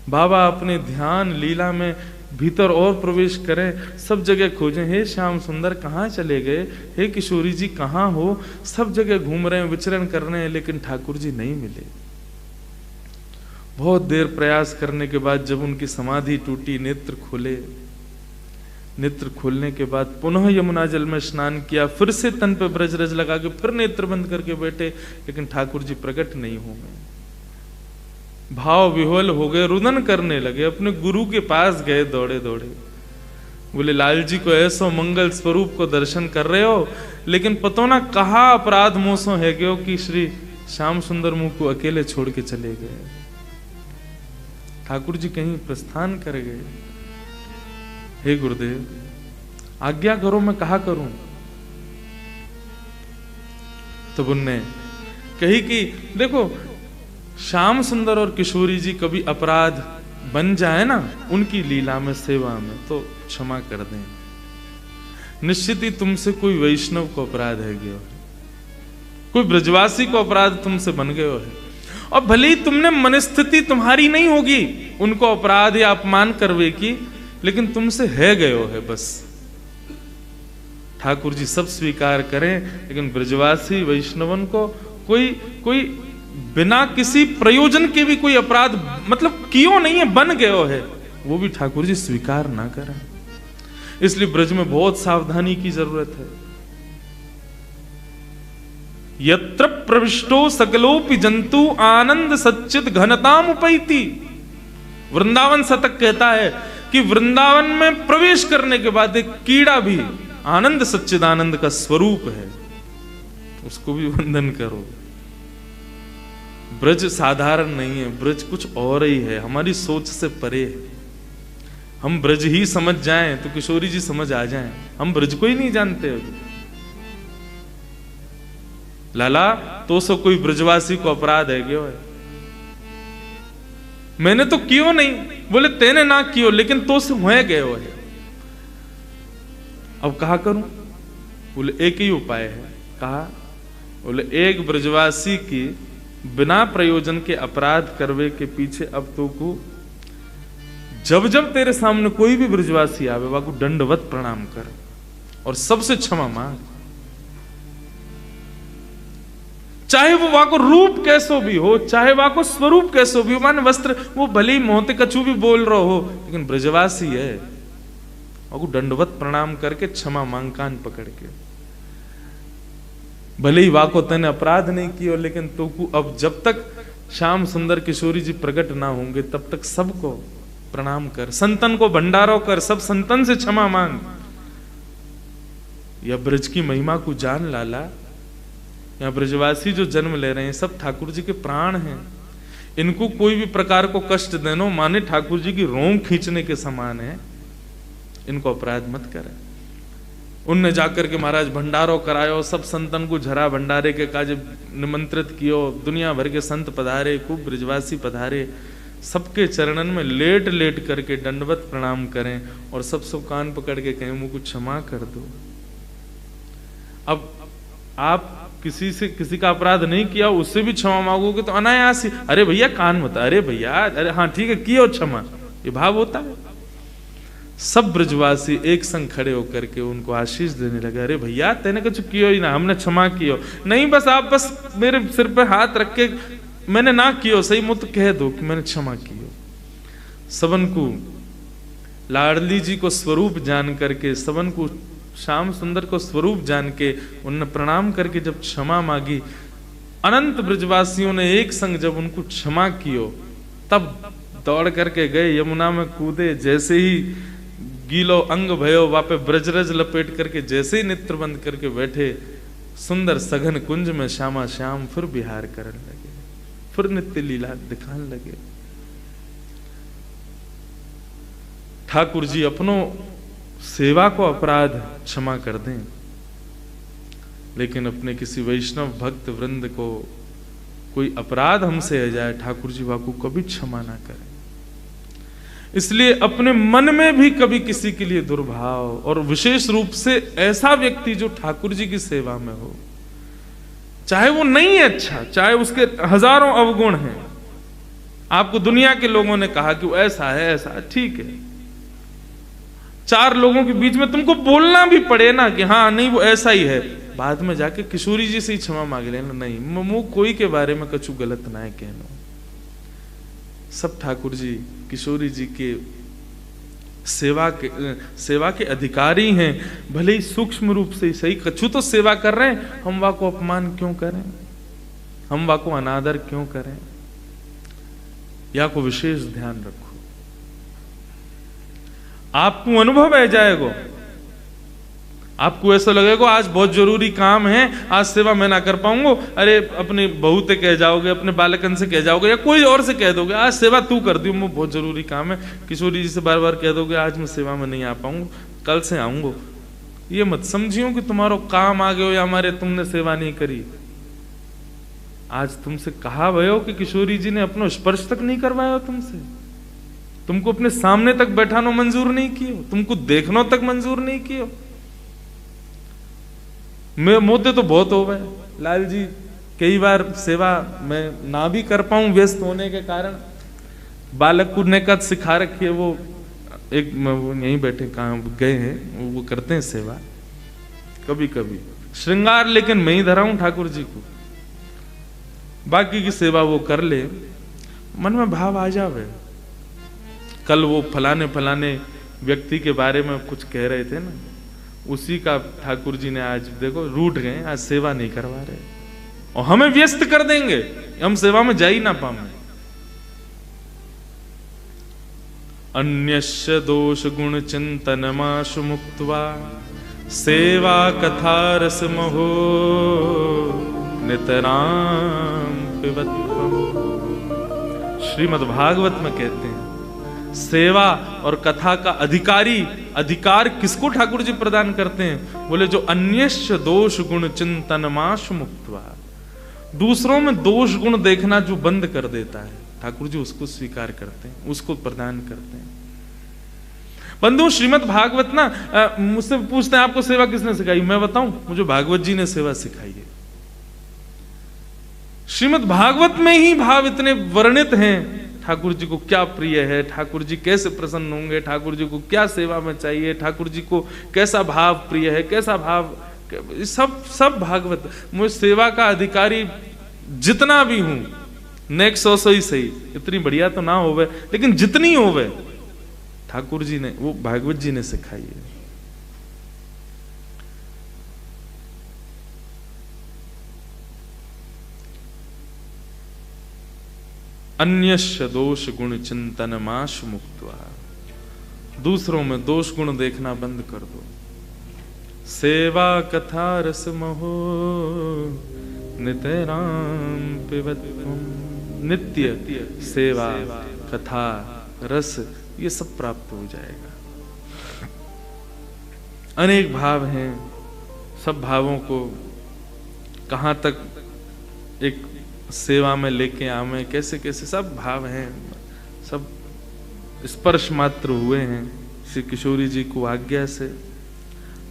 A: बाबा अपने ध्यान लीला में भीतर और प्रवेश करें, सब जगह खोजें, हे श्याम सुंदर कहाँ चले गए, हे किशोरी जी कहाँ हो। सब जगह घूम रहे हैं, विचरण कर रहे हैं, लेकिन ठाकुर जी नहीं मिले। बहुत देर प्रयास करने के बाद जब उनकी समाधि टूटी, नेत्र खोले, नेत्र खोलने के बाद पुनः यमुना जल में स्नान किया, फिर से तन पे ब्रजरज लगा के फिर नेत्र बंद करके बैठे, लेकिन ठाकुर जी प्रकट नहीं हो गए। भाव विह्वल हो गए, रुदन करने लगे, अपने गुरु के पास गए दौड़े दौड़े। बोले लाल जी को ऐसो मंगल स्वरूप को दर्शन कर रहे हो, लेकिन पतो ना कहा अपराध मोसो है गयो कि श्री श्याम सुंदर मुंह को अकेले छोड़ के चले गए। ठाकुर जी कहीं प्रस्थान कर गए। हे गुरुदेव आज्ञा करो, मैं कहा करूं। तब उनने कही कि देखो श्याम सुंदर और किशोरी जी कभी अपराध बन जाए ना उनकी लीला में सेवा में तो क्षमा कर दें। निश्चित ही तुमसे कोई वैष्णव को अपराध है गयो, कोई ब्रजवासी को अपराध तुमसे बन गयो है, और भले ही तुमने मनस्थिति तुम्हारी नहीं होगी उनको अपराध या अपमान करवे की, लेकिन तुमसे है गयो है बस। ठाकुर जी सब स्वीकार करें, लेकिन ब्रजवासी वैष्णवन को कोई बिना किसी प्रयोजन के भी कोई अपराध मतलब क्यों नहीं है, बन गयो है, वो भी ठाकुर जी स्वीकार ना करें। इसलिए ब्रज में बहुत सावधानी की जरूरत है। यत्र प्रविष्टो सकलोपि जंतु आनंद सच्चित घनताम उपैति। वृंदावन शतक कहता है कि वृंदावन में प्रवेश करने के बाद एक कीड़ा भी आनंद सच्चिदानंद का स्वरूप है, उसको भी वंदन करो। ब्रज साधारण नहीं है, ब्रज कुछ और ही है, हमारी सोच से परे है। हम ब्रज ही समझ जाएं तो किशोरी जी समझ आ जाएं, हम ब्रज को ही नहीं जानते अभी। लाला तो सो कोई ब्रजवासी को अपराध है क्यों है? मैंने तो क्यों नहीं, बोले तेने ना कियो लेकिन तो से हुए गए है। अब कहा करूं? बोले एक ही उपाय है। कहा? बोले एक ब्रजवासी की बिना प्रयोजन के अपराध करवे के पीछे अब तो को जब जब तेरे सामने कोई भी ब्रजवासी आवे वाको दंडवत प्रणाम कर और सबसे क्षमा मांग, चाहे वो वाको रूप कैसो भी हो, चाहे वाको स्वरूप कैसो भी हो, मान वस्त्र वो भले ही मोहते कछु भी बोल रहा हो, लेकिन ब्रजवासी है, वाको दंडवत प्रणाम करके क्षमा मांग कान पकड़ के। भले ही वाको तने अपराध नहीं किया, लेकिन तो अब जब तक श्याम सुंदर किशोरी जी प्रकट ना होंगे तब तक सबको प्रणाम कर, संतन को भंडारो कर, सब संतन से क्षमा मांग। या ब्रज की महिमा को जान लाला, यहाँ ब्रजवासी जो जन्म ले रहे हैं सब ठाकुर जी के प्राण हैं, इनको कोई भी प्रकार को कष्ट देना माने ठाकुर जी की रोंग खींचने के समान है, इनको अपराध मत करें। उनने जाकर के महाराज भंडारो करायो, सब संतन को झरा भंडारे के काज निमंत्रित कियो, दुनिया भर के संत पधारे, खूब ब्रजवासी पधारे, सबके चरणन में लेट लेट करके दंडवत प्रणाम करें और सब कान पकड़ के कहें मुझको क्षमा कर दो। अब आप किसी का अपराध नहीं किया उससे भी क्षमा मांगोगे तो अनायास ही, अरे भैया कान मत, अरे भैया, अरे हाँ ठीक है कियो क्षमा, ये भाव होता है। सब ब्रजवासी एक संग खड़े होकर के उनको आशीष देने लगे, अरे भैया तेने कुछ कियो ही ना, हमने क्षमा कियो नहीं, बस आप बस मेरे सिर पे हाथ रख के मैंने ना कियो सही मुझे कह दो कि मैंने क्षमा कियो। सबन को लाडली जी को स्वरूप जान करके, सबन को श्याम सुंदर को स्वरूप जान के उन्होंने प्रणाम करके जब क्षमा मांगी, अनंत ब्रजवासियों ने एक संग जब उनको क्षमा कियो तब दौड़ करके गए, यमुना में कूदे, जैसे ही गीलो अंग भयो वापे ब्रजरज लपेट करके जैसे ही नेत्र बंद करके बैठे, सुंदर सघन कुंज में श्यामा श्याम फिर विहार करने लगे, फिर नित्य लीला दिखाने लगे। ठाकुर जी अपनों सेवा को अपराध क्षमा कर दें, लेकिन अपने किसी वैष्णव भक्त वृंद को कोई अपराध हमसे आ जाए, ठाकुर जी वाको कभी क्षमा ना करें। इसलिए अपने मन में भी कभी किसी के लिए दुर्भाव, और विशेष रूप से ऐसा व्यक्ति जो ठाकुर जी की सेवा में हो, चाहे वो नहीं है अच्छा, चाहे उसके हजारों अवगुण हैं, आपको दुनिया के लोगों ने कहा कि वो ऐसा है ऐसा, ठीक है, चार लोगों के बीच में तुमको बोलना भी पड़े ना कि हाँ नहीं वो ऐसा ही है, बाद में जाके किशोरी जी से ही क्षमा मांग लेना, नहीं मुंह कोई के बारे में कछु गलत ना है कहना। सब ठाकुर जी किशोरी जी के सेवा के अधिकारी हैं, भले ही सूक्ष्म रूप से सही, कछु तो सेवा कर रहे हैं, हम वाको अपमान क्यों करें, हम वाको अनादर क्यों करें, या को विशेष ध्यान रखो। आपको अनुभव है जाएगा, आपको ऐसा लगेगा आज बहुत जरूरी काम है, आज सेवा मैं ना कर पाऊंगा, अरे अपनी बहू से कह जाओगे, अपने बालकन से कह जाओगे, या कोई और से कह दोगे आज सेवा तू कर दी, वो बहुत जरूरी काम है। किशोरी जी से बार बार कह दोगे आज मैं सेवा में नहीं आ पाऊंगा, कल से आऊंगा। ये मत समझियो कि तुम्हारा काम आ गयो या हमारे तुमने सेवा नहीं करी। आज तुमसे कहा भयो कि किशोरी जी ने अपना स्पर्श तक नहीं करवाया तुमसे, तुमको अपने सामने तक बैठानो मंजूर नहीं कियो, तुमको देखनो तक मंजूर नहीं कियो। मोदे तो बहुत हो गए लाल जी, कई बार सेवा मैं ना भी कर पाऊं व्यस्त होने के कारण। बालक को नेकत सिखा रखी है, वो एक वो यहीं बैठे कहाँ गए हैं, वो करते हैं सेवा कभी कभी श्रृंगार, लेकिन मैं ही धरा हूं ठाकुर जी को, बाकी की सेवा वो कर ले, मन में भाव आ जावे। कल वो फलाने फलाने व्यक्ति के बारे में कुछ कह रहे थे ना, उसी का ठाकुर जी ने आज देखो रूठ गए, आज सेवा नहीं करवा रहे और हमें व्यस्त कर देंगे, हम सेवा में जा ही ना पाए। अन्यस्य दोष गुण चिंतनमाशु मुक्त्वा सेवा कथा रस महो नितराम पिबत्वम्। श्रीमद् भागवत में कहते हैं सेवा और कथा का अधिकार किसको ठाकुर जी प्रदान करते हैं? बोले जो अन्यस्य दोष गुण चिंतनमाशु मुक्त्वा, दूसरों में दोष गुण देखना जो बंद कर देता है, ठाकुर जी उसको स्वीकार करते हैं, उसको प्रदान करते हैं। बंधु श्रीमद् भागवत ना मुझसे पूछते हैं आपको सेवा किसने सिखाई? मैं बताऊं, मुझे भागवत जी ने सेवा सिखाई है। श्रीमद् भागवत में ही भाव इतने वर्णित हैं, ठाकुर जी को क्या प्रिय है, ठाकुर जी कैसे प्रसन्न होंगे, ठाकुर जी को क्या सेवा में चाहिए, ठाकुर जी को कैसा भाव प्रिय है, कैसा भाव, सब भागवत। मुझे सेवा का अधिकारी जितना भी हूं, नेक 100 ही सही, इतनी बढ़िया तो ना होवे, लेकिन जितनी होवे ठाकुर जी ने, वो भागवत जी ने सिखाई है। अन्यस्य दोष गुण चिंतनमाशु मुक्त्वा, दूसरों में दोष गुण देखना बंद कर दो। सेवा कथा रस महो नितराम पिबत्वम्। नित्य सेवा कथा रस ये सब प्राप्त हो जाएगा। अनेक भाव हैं, सब भावों को कहाँ तक एक सेवा में लेके आवे, कैसे कैसे सब भाव हैं, सब स्पर्श मात्र हुए हैं श्री किशोरी जी को आज्ञा से।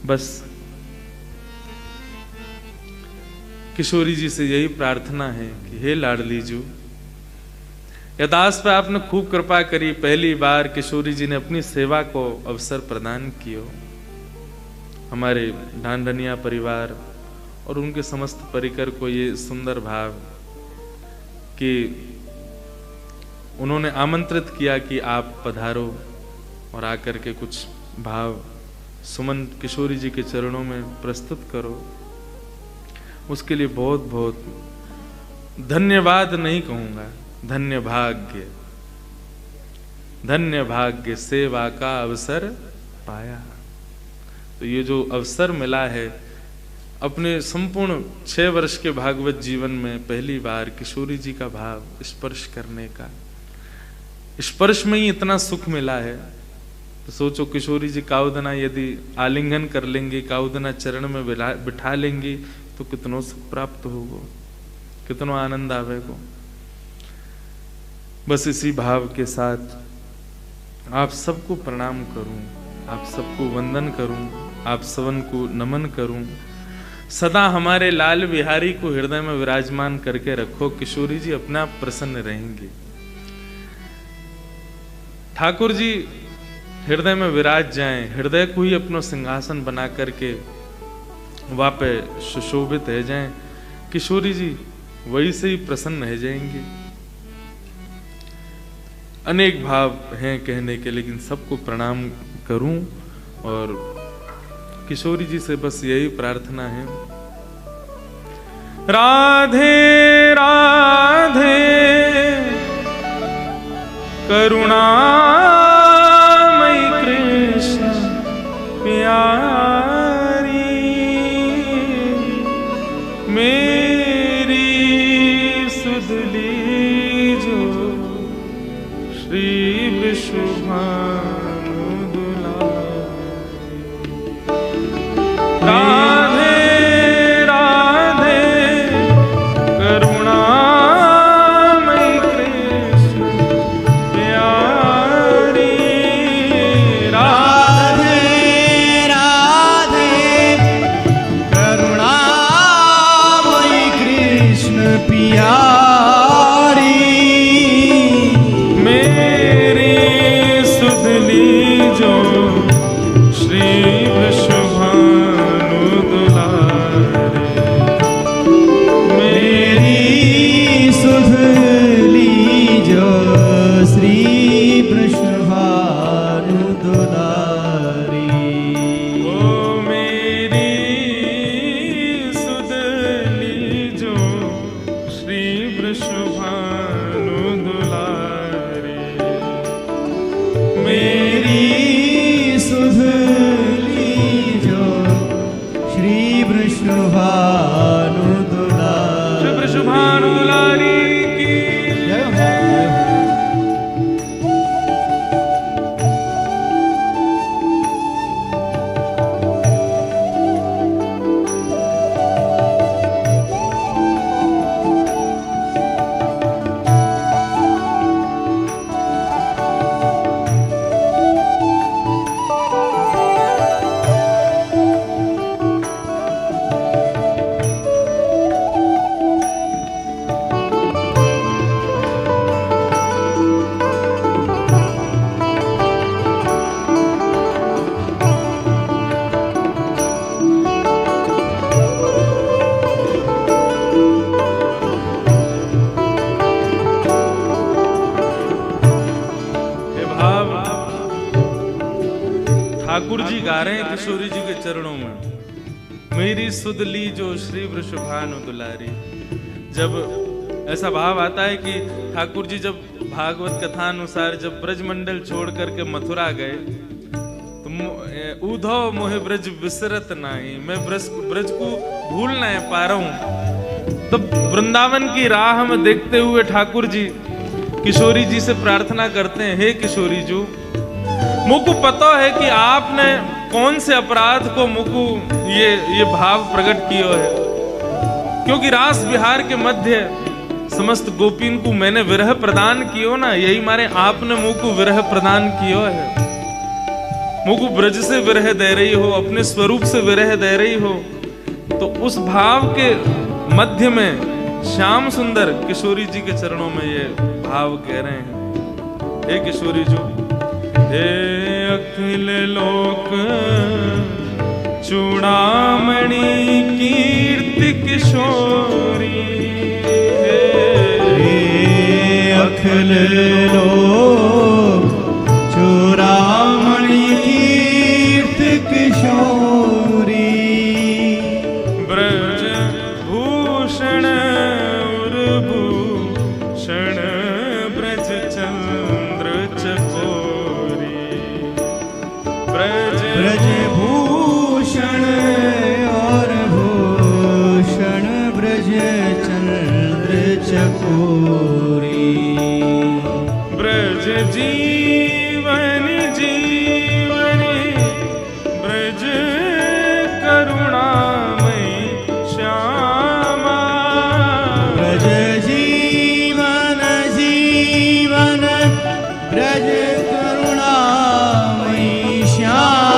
A: बस किशोरी जी से यही प्रार्थना है कि हे लाडली जू, यदास पे आपने खूब कृपा करी, पहली बार किशोरी जी ने अपनी सेवा को अवसर प्रदान किया। हमारे ढांढनिया परिवार और उनके समस्त परिकर को ये सुंदर भाव कि उन्होंने आमंत्रित किया कि आप पधारो और आकर के कुछ भाव सुमन किशोरी जी के चरणों में प्रस्तुत करो। उसके लिए बहुत बहुत धन्यवाद नहीं कहूँगा, धन्य भाग्य, धन्य भाग्य, सेवा का अवसर पाया। तो ये जो अवसर मिला है अपने संपूर्ण 6 वर्ष के भागवत जीवन में पहली बार किशोरी जी का भाव स्पर्श करने का, स्पर्श में ही इतना सुख मिला है। तो सोचो किशोरी जी काउदना यदि आलिंगन कर लेंगे, काउदना चरण में बिठा लेंगी तो कितनो सुख प्राप्त होगा, कितनो आनंद आवेगा। बस इसी भाव के साथ आप सबको प्रणाम करूं, आप सबको वंदन करूं, आप सबन को नमन करूं। सदा हमारे लाल बिहारी को हृदय में विराजमान करके रखो, किशोरी जी अपने आप प्रसन्न रहेंगे। ठाकुर जी हृदय में विराज जाएं, हृदय को ही अपना सिंहासन बना करके वहाँ पे सुशोभित है जाएं, किशोरी जी वही से ही प्रसन्न है जाएंगे। अनेक भाव हैं कहने के, लेकिन सबको प्रणाम करूं और किशोरी जी से बस यही प्रार्थना है। राधे राधे करुणामयी कृष्ण लीजो श्री वृषभानु दुलारे।
B: मेरी सुध लीजो श्री वृषभानु दुलारी।
A: ओ मेरी सुध लीजो श्री वृषभानु दुलारे।
B: मेरी सुध लीजो श्री वृषभानु दुलारी।
A: श्री वृषभानु दुलारी की
B: जय हो, जय हो।
A: ठाकुर जी गा रहे हैं किशोरी जी के चरणों में, मेरी सुध ली जो श्री वृषभानु दुलारी। जब ऐसा भाव आता है कि ठाकुर जी जब भागवत कथा अनुसार जब ब्रजमंडल छोड़ करके मथुरा गए तो उधो मोहे ब्रज विसरत नाही, मैं ब्रज को भूल नहीं पा रहा हूं। तब वृंदावन की राह में देखते हुए ठाकुर जी किशोरी जी से प्रार्थना करते हैं, हे किशोरी जी, मुझको पता है कि आपने कौन से अपराध को मुझको ये भाव प्रकट किया है, क्योंकि रास विहार के मध्य समस्त गोपीन को मैंने विरह प्रदान कियो ना, यही मारे आपने मुझको विरह प्रदान किया है। मुझको ब्रज से विरह दे रही हो, अपने स्वरूप से विरह दे रही हो, तो उस भाव के मध्य में श्याम सुंदर किशोरी जी के चरणों में ये भाव कह रहे हैं, हे किशोरी जी, हे अखिल लोक चूड़ामणि कीर्ति किशोरी।
B: हे अखिल लोक चूड़ामणि कीर्ति किशोरी।
A: ब्रज भूषण उर्भूषण ब्रज चंद्र चकोरी।
B: ब्रज भूषण और भूषण ब्रज चंद्र चकोरी।
A: ब्रज जीवन जीवनी ब्रज करुणामयी श्यामा।
B: ब्रज जीवन जीवन ब्रज करुणामयी श्यामा।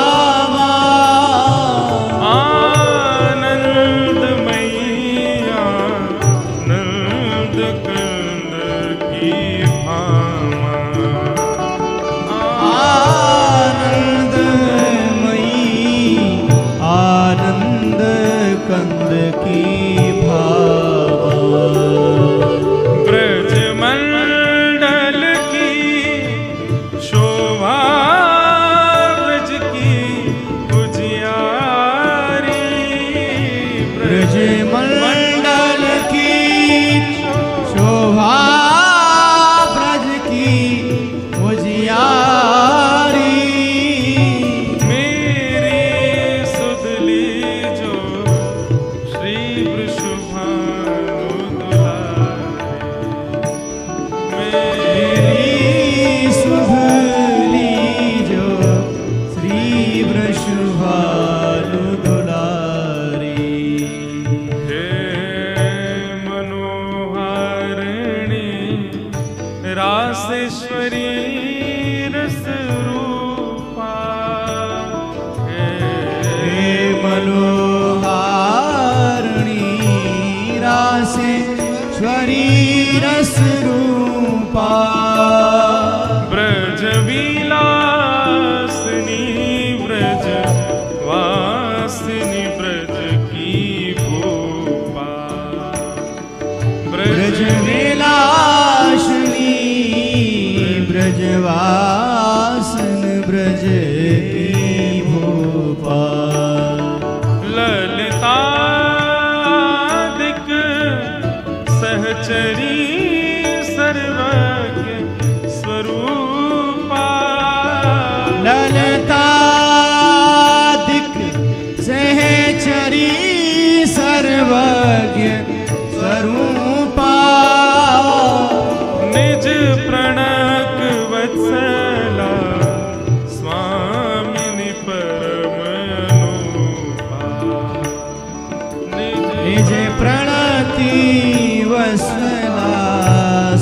B: की भूपाल।
A: ललितादिक सहचरी सर्वज्ञ स्वरूपा।
B: ललितादिक सहचरी सर्वज्ञ स्वरूपा।
A: निज प्रणक वत्सला स्वामिनि परम अनुपा।
B: निज प्रणति वत्सला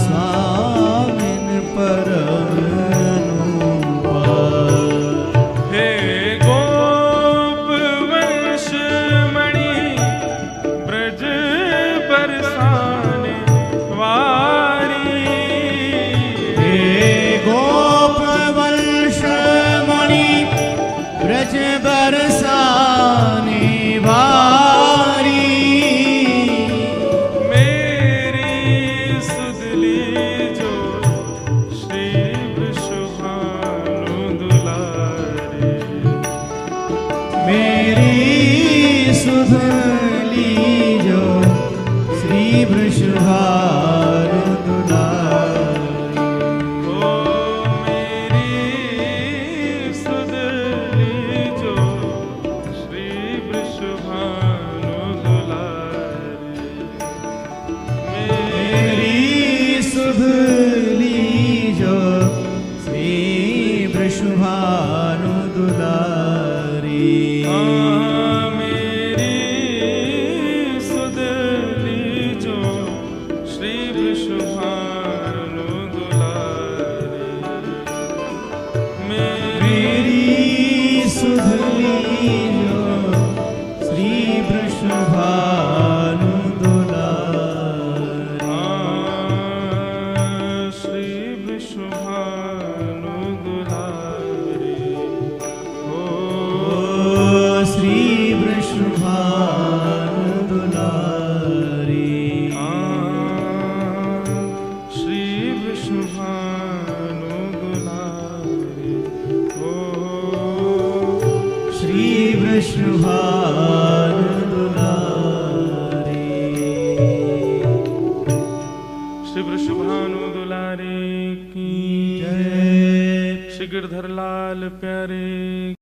B: स्वामिन परम अनुपा।
A: हे गोप वंशमणि ब्रज बरसाने वारी।
B: हे गोप वंशमणि ब्रज बरसाने वारी।
A: मेरी सुधली जो श्री वृषभानु दुलारे।
B: मेरी सुधली जो श्री वृषभानु दुलारी।
A: ओ मेरी सुधली जो श्री वृषभानु दुलारे।
B: मेरी सुधली जो श्री वृषभानु दुलारी।
A: मेरी सुधली जो श्री वृषभानु दुलारे।
B: मेरी सुधली जो श्री वृषभानु दुलारी।
A: श्री वृषभानु दुलारे। ओ
B: श्री वृषभानु दुलारी।
A: श्री वृषभानु दुलारे। ओ
B: श्री वृषभानु दुलारी।
A: श्री वृषभानु दुलारे की
B: जय।
A: श्री गिरधर लाल प्यारे